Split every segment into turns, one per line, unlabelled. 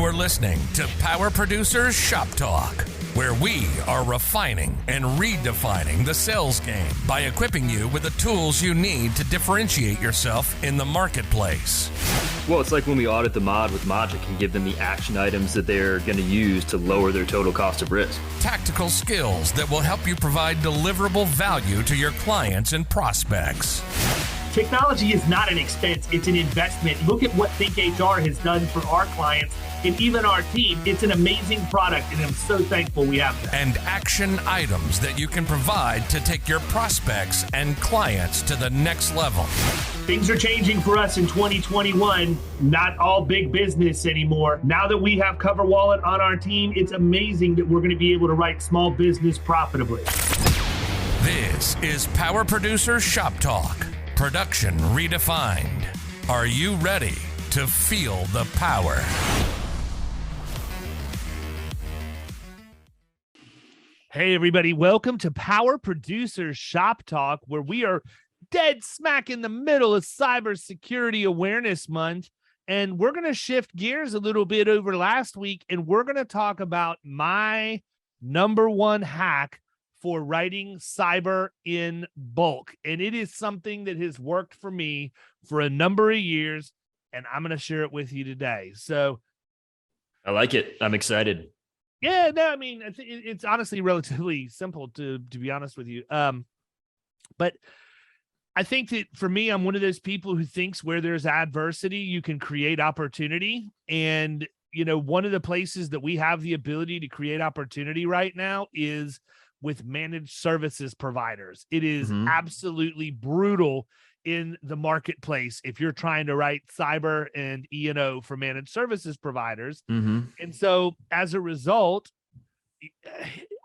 You're listening to Power Producers Shop Talk, where we are refining and redefining the sales game by equipping you with the tools you need to differentiate yourself in the marketplace.
Well, it's like when we audit the mod with Logic and give them the action items that they're going to use to lower their total cost of risk.
Tactical skills that will help you provide deliverable value to your clients and prospects.
Technology is not an expense, it's an investment. Look at what Think HR has done for our clients and even our team. It's an amazing product, and I'm so thankful we have that.
And action items that you can provide to take your prospects and clients to the next level.
Things are changing for us in 2021. Not all big business anymore. Now that we have Cover Wallet on our team, it's amazing that we're going to be able to write small business profitably.
This is Power Producer Shop Talk. Production redefined. Are you ready to feel the power?
Hey, everybody. Welcome to Power Producers Shop Talk, where we are dead smack in the middle of Cybersecurity Awareness Month. And we're going to shift gears a little bit over last week, and we're going to talk about my number one hack for writing cyber in bulk. And it is something that has worked for me for a number of years, and I'm going to share it with you today. So
I like it. I'm excited.
Yeah, no, I mean, it's honestly relatively simple to be honest with you. But I think that for me, I'm one of those people who thinks where there's adversity, you can create opportunity. And, you know, one of the places that we have the ability to create opportunity right now is with managed services providers. It is absolutely brutal in the marketplace if you're trying to write cyber and E&O for managed services providers. And so as a result,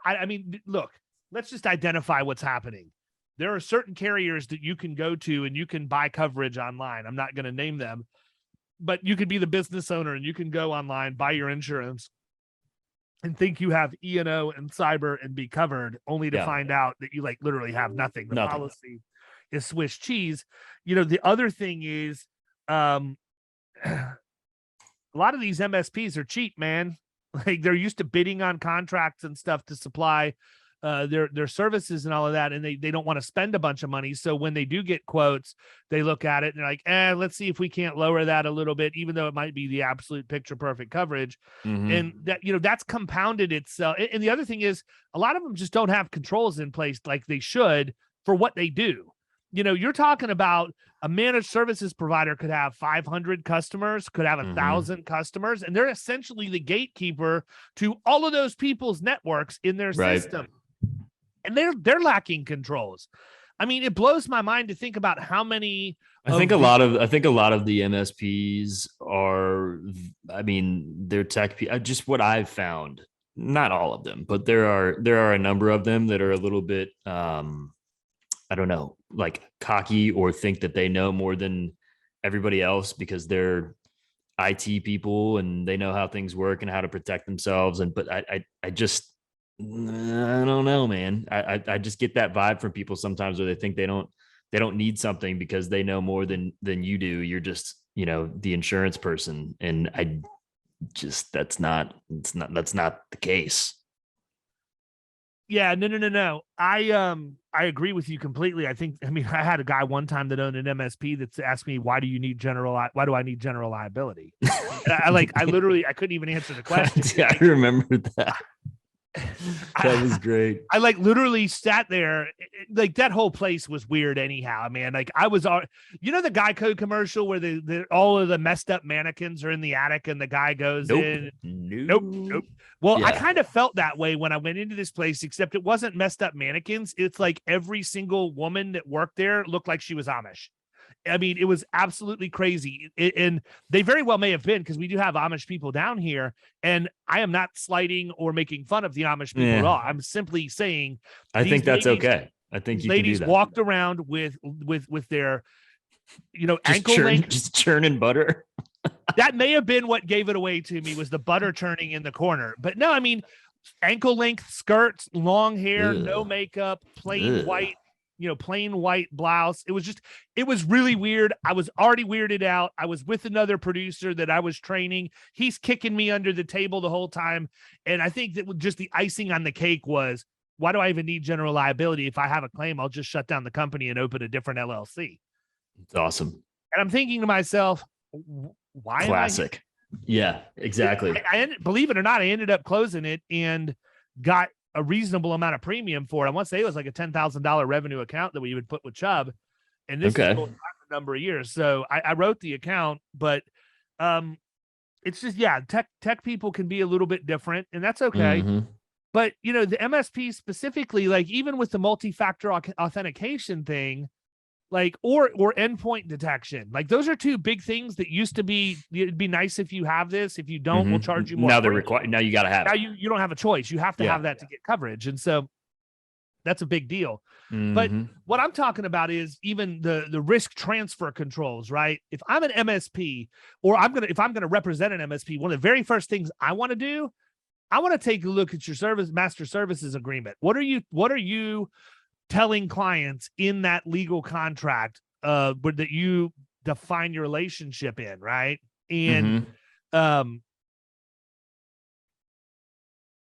I mean, look, let's just identify what's happening. There are certain carriers that you can go to and you can buy coverage online. I'm not going to name them, but you could be the business owner and you can go online, buy your insurance, and think you have E&O and cyber and be covered, only to find out that you like literally have nothing. The policy is Swiss cheese. You know, the other thing is a lot of these MSPs are cheap, man. Like they're used to bidding on contracts and stuff to supply their services and all of that, and they don't want to spend a bunch of money. So when they do get quotes, they look at it and they're like, let's see if we can't lower that a little bit, even though it might be the absolute picture perfect coverage. And that, you know, that's compounded itself. And the other thing is a lot of them just don't have controls in place like they should for what they do. You know, you're talking about a managed services provider could have 500 customers, could have 1,000 customers, and they're essentially the gatekeeper to all of those people's networks in their system. And they're lacking controls. I mean, it blows my mind to think about how many.
I think a lot of the MSPs are. I mean, they're tech. Just what I've found. Not all of them, but there are a number of them that are a little bit. I don't know, like cocky or think that they know more than everybody else because they're IT people and they know how things work and how to protect themselves. But I don't know, man. I just get that vibe from people sometimes where they think they don't need something because they know more than you do. You're just, you know, the insurance person. And that's not the case.
Yeah, no. I agree with you completely. I had a guy one time that owned an MSP that's asked me, why do I need general liability? I couldn't even answer the question.
Yeah, I remember that. That was great.
I like literally sat there, like that whole place was weird anyhow, man. Like I was, you know, the Geico commercial where all of the messed up mannequins are in the attic and the guy goes in. Nope. Well, I kind of felt that way when I went into this place, except it wasn't messed up mannequins. It's like every single woman that worked there looked like she was Amish. I mean, it was absolutely crazy. And they very well may have been, because we do have Amish people down here. And I am not slighting or making fun of the Amish people at all. I'm simply saying,
I think that's okay. I think you
ladies
can do that.
Walked around with their, you know, ankle length,
just churning butter.
That may have been what gave it away to me, was the butter churning in the corner. But no, I mean, ankle length skirts, long hair, no makeup, plain white plain white blouse. It was really weird. I was already weirded out. I was with another producer that I was training. He's kicking me under the table the whole time. And I think that just the icing on the cake was, why do I even need general liability? If I have a claim, I'll just shut down the company and open a different LLC.
It's awesome.
And I'm thinking to myself, why?
Classic. Yeah, exactly.
Believe it or not, I ended up closing it and got a reasonable amount of premium for it. I want to say it was like a $10,000 revenue account that we would put with Chubb. And this is going on for a number of years. So I wrote the account, but it's just, tech people can be a little bit different, and that's okay.
Mm-hmm.
But, the MSP specifically, like even with the multi-factor authentication thing, like, or endpoint detection, like those are two big things that used to be, it'd be nice if you have this. If you don't, we'll charge you more.
Now they're required. Now you got to have
now
it.
you don't have a choice. You have to have that to get coverage. And so that's a big deal. But what I'm talking about is even the risk transfer controls, right? If I'm an MSP or if I'm going to represent an MSP, one of the very first things I want to do, I want to take a look at your master services agreement. What are you telling clients in that legal contract that you define your relationship in, right? And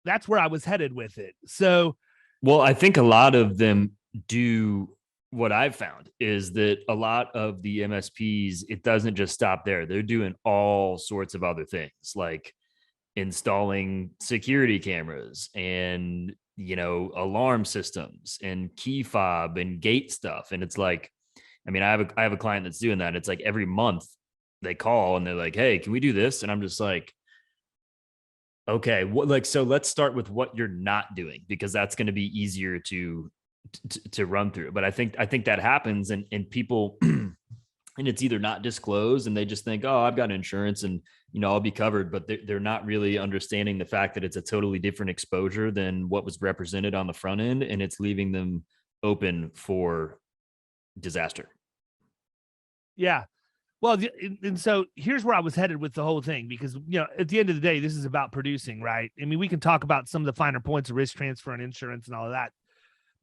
that's where I was headed with it. So,
well, I think a lot of them do. What I've found is that a lot of the MSPs, it doesn't just stop there. They're doing all sorts of other things, like installing security cameras and alarm systems and key fob and gate stuff. And it's like, I mean, I have a client that's doing that. It's like every month they call and they're like, hey, can we do this? And I'm just like, okay, so let's start with what you're not doing, because that's going to be easier to run through. But I think that happens and people, and it's either not disclosed and they just think, oh, I've got insurance and, I'll be covered, but they're not really understanding the fact that it's a totally different exposure than what was represented on the front end. And it's leaving them open for disaster.
Yeah. Well, and so here's where I was headed with the whole thing, because, at the end of the day, this is about producing, right? I mean, we can talk about some of the finer points of risk transfer and insurance and all of that.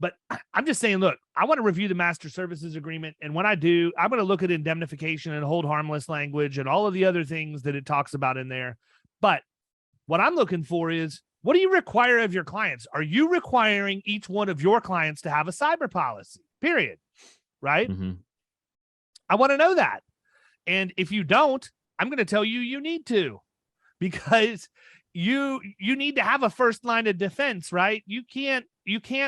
But I'm just saying, look, I want to review the master services agreement. And when I do, I'm going to look at indemnification and hold harmless language and all of the other things that it talks about in there. But what I'm looking for is, what do you require of your clients? Are you requiring each one of your clients to have a cyber policy, period? Right? I want to know that. And if you don't, I'm going to tell you need to, because you need to have a first line of defense, right? You can't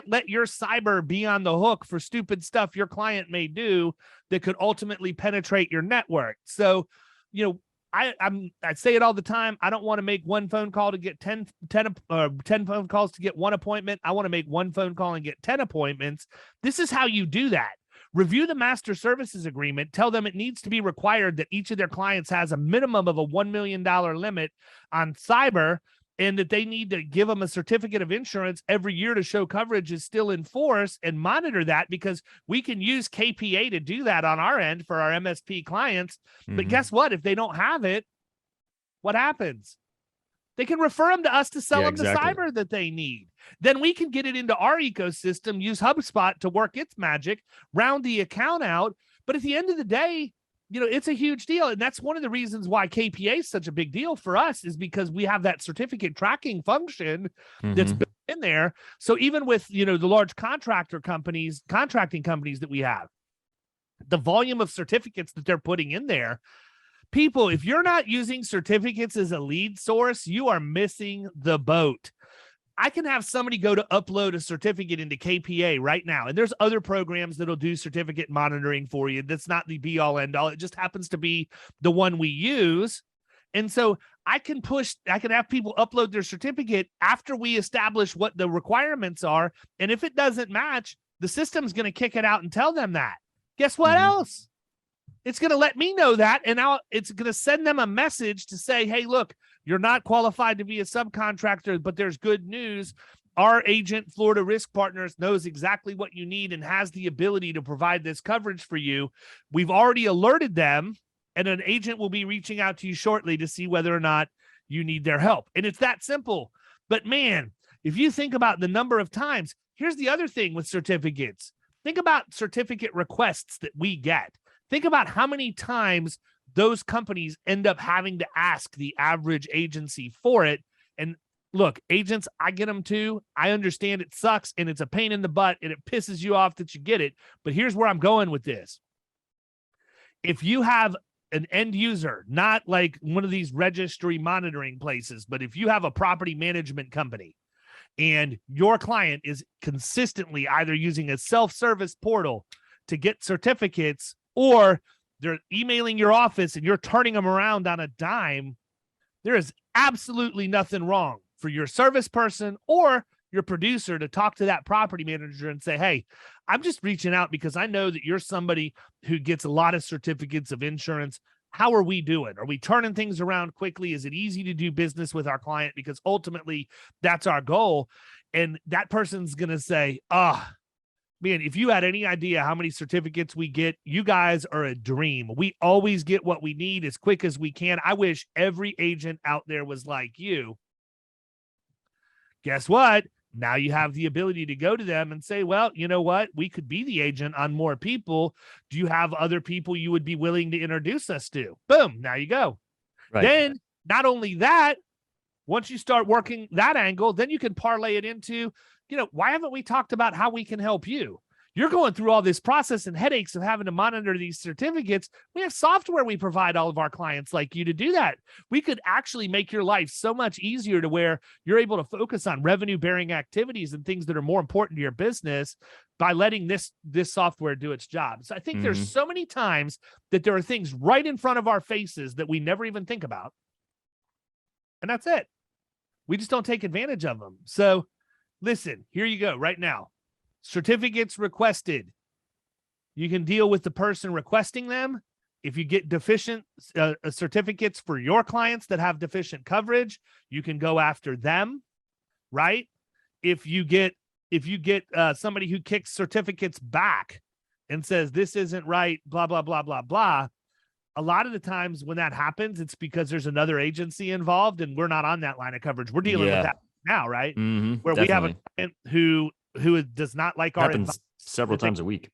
let your cyber be on the hook for stupid stuff your client may do that could ultimately penetrate your network. So, I say it all the time. I don't want to make one phone call to get 10 phone calls to get one appointment. I want to make one phone call and get 10 appointments. This is how you do that. Review the master services agreement. Tell them it needs to be required that each of their clients has a minimum of a $1 million limit on cyber, and that they need to give them a certificate of insurance every year to show coverage is still in force, and monitor that, because we can use KPA to do that on our end for our MSP clients. But guess what? If they don't have it, what happens? They can refer them to us to sell them the cyber that they need. Then we can get it into our ecosystem, use HubSpot to work its magic, round the account out. But at the end of the day, it's a huge deal. And that's one of the reasons why KPA is such a big deal for us, is because we have that certificate tracking function that's built in there. So even with, the large contracting companies that we have, the volume of certificates that they're putting in there, people, if you're not using certificates as a lead source, you are missing the boat. I can have somebody go to upload a certificate into KPA right now. And there's other programs that'll do certificate monitoring for you. That's not the be all end all. It just happens to be the one we use. And so I can have people upload their certificate after we establish what the requirements are. And if it doesn't match, the system's going to kick it out and tell them that. Guess what else? It's going to let me know that, and now it's going to send them a message to say, hey, look, you're not qualified to be a subcontractor, but there's good news. Our agent, Florida Risk Partners, knows exactly what you need and has the ability to provide this coverage for you. We've already alerted them, and an agent will be reaching out to you shortly to see whether or not you need their help. And it's that simple. But man, if you think about the number of times, here's the other thing with certificates. Think about certificate requests that we get. Think about how many times those companies end up having to ask the average agency for it. And look, agents, I get them too. I understand it sucks and it's a pain in the butt and it pisses you off that you get it. But here's where I'm going with this. If you have an end user, not like one of these registry monitoring places, but if you have a property management company and your client is consistently either using a self-service portal to get certificates or they're emailing your office and you're turning them around on a dime, there is absolutely nothing wrong for your service person or your producer to talk to that property manager and say, hey, I'm just reaching out because I know that you're somebody who gets a lot of certificates of insurance. How are we doing? Are we turning things around quickly? Is it easy to do business with our client? Because ultimately that's our goal. And that person's going to say, man, if you had any idea how many certificates we get, you guys are a dream. We always get what we need as quick as we can. I wish every agent out there was like you. Guess what? Now you have the ability to go to them and say, well, you know what? We could be the agent on more people. Do you have other people you would be willing to introduce us to? Boom. Now you go. Right. Then not only that, once you start working that angle, then you can parlay it into, why haven't we talked about how we can help you? You're going through all this process and headaches of having to monitor these certificates. We have software we provide all of our clients like you to do that. We could actually make your life so much easier to where you're able to focus on revenue-bearing activities and things that are more important to your business by letting this software do its job. So I think there's so many times that there are things right in front of our faces that we never even think about. And that's it. We just don't take advantage of them. So listen, here you go right now. Certificates requested. You can deal with the person requesting them. If you get deficient certificates for your clients that have deficient coverage, you can go after them, right? If you get somebody who kicks certificates back and says this isn't right, blah blah blah blah blah. A lot of the times when that happens, it's because there's another agency involved, and we're not on that line of coverage. We're dealing with that now, right? Where definitely. We have a client who does not like our advice.
Several times a week.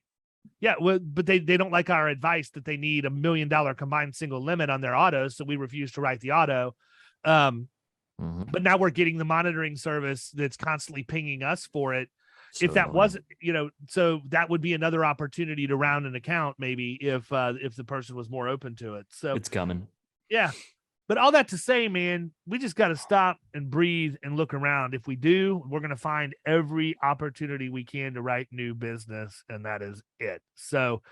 Yeah, well, but they don't like our advice that they need $1 million combined single limit on their autos, so we refuse to write the auto. But now we're getting the monitoring service that's constantly pinging us for it. So if that wasn't, so that would be another opportunity to round an account, maybe if the person was more open to it. So
it's coming.
Yeah. But all that to say, man, we just got to stop and breathe and look around. If we do, we're going to find every opportunity we can to write new business, and that is it. So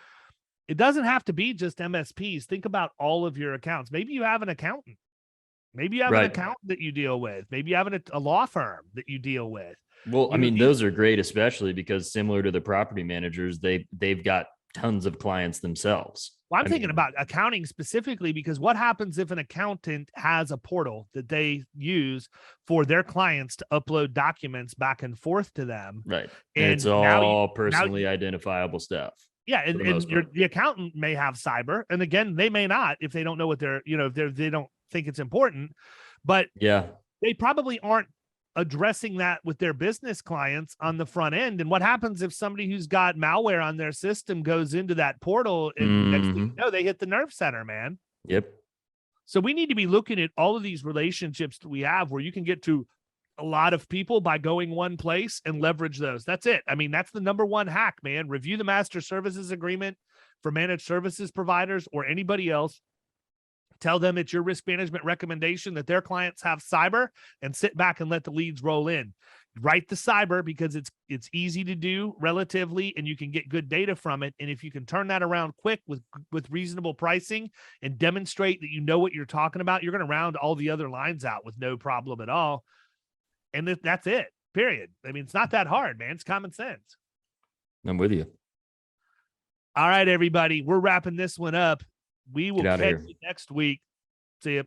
it doesn't have to be just MSPs. Think about all of your accounts. Maybe you have an accountant. Maybe you have an accountant that you deal with. Maybe you have a law firm that you deal with.
Well, I mean, those are great, especially because similar to the property managers, they've got tons of clients themselves.
Well, I'm thinking about accounting specifically because what happens if an accountant has a portal that they use for their clients to upload documents back and forth to them?
Right. And it's all personally identifiable stuff.
Yeah. And the accountant may have cyber. And again, they may not if they don't know what if they don't think it's important. But yeah, they probably aren't addressing that with their business clients on the front end. And what happens if somebody who's got malware on their system goes into that portal and next thing you know, they hit the nerve center, man.
Yep.
So we need to be looking at all of these relationships that we have where you can get to a lot of people by going one place and leverage those. That's it. I mean, that's the number one hack, man. Review the master services agreement for managed services providers or anybody else. Tell them it's your risk management recommendation that their clients have cyber, and sit back and let the leads roll in. Write the cyber because it's easy to do relatively, and you can get good data from it. And if you can turn that around quick with reasonable pricing and demonstrate that you know what you're talking about, you're going to round all the other lines out with no problem at all. And that's it, period. I mean, it's not that hard, man. It's common sense.
I'm with you.
All right, everybody. We're wrapping this one up. We will catch you next week. See you.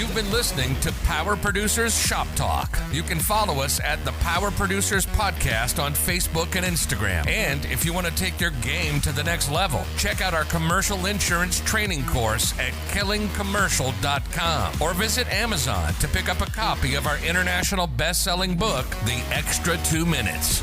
You've been listening to Power Producers Shop Talk. You can follow us at the Power Producers Podcast on Facebook and Instagram. And if you want to take your game to the next level, check out our commercial insurance training course at killingcommercial.com or visit Amazon to pick up a copy of our international best-selling book, The Extra 2 Minutes.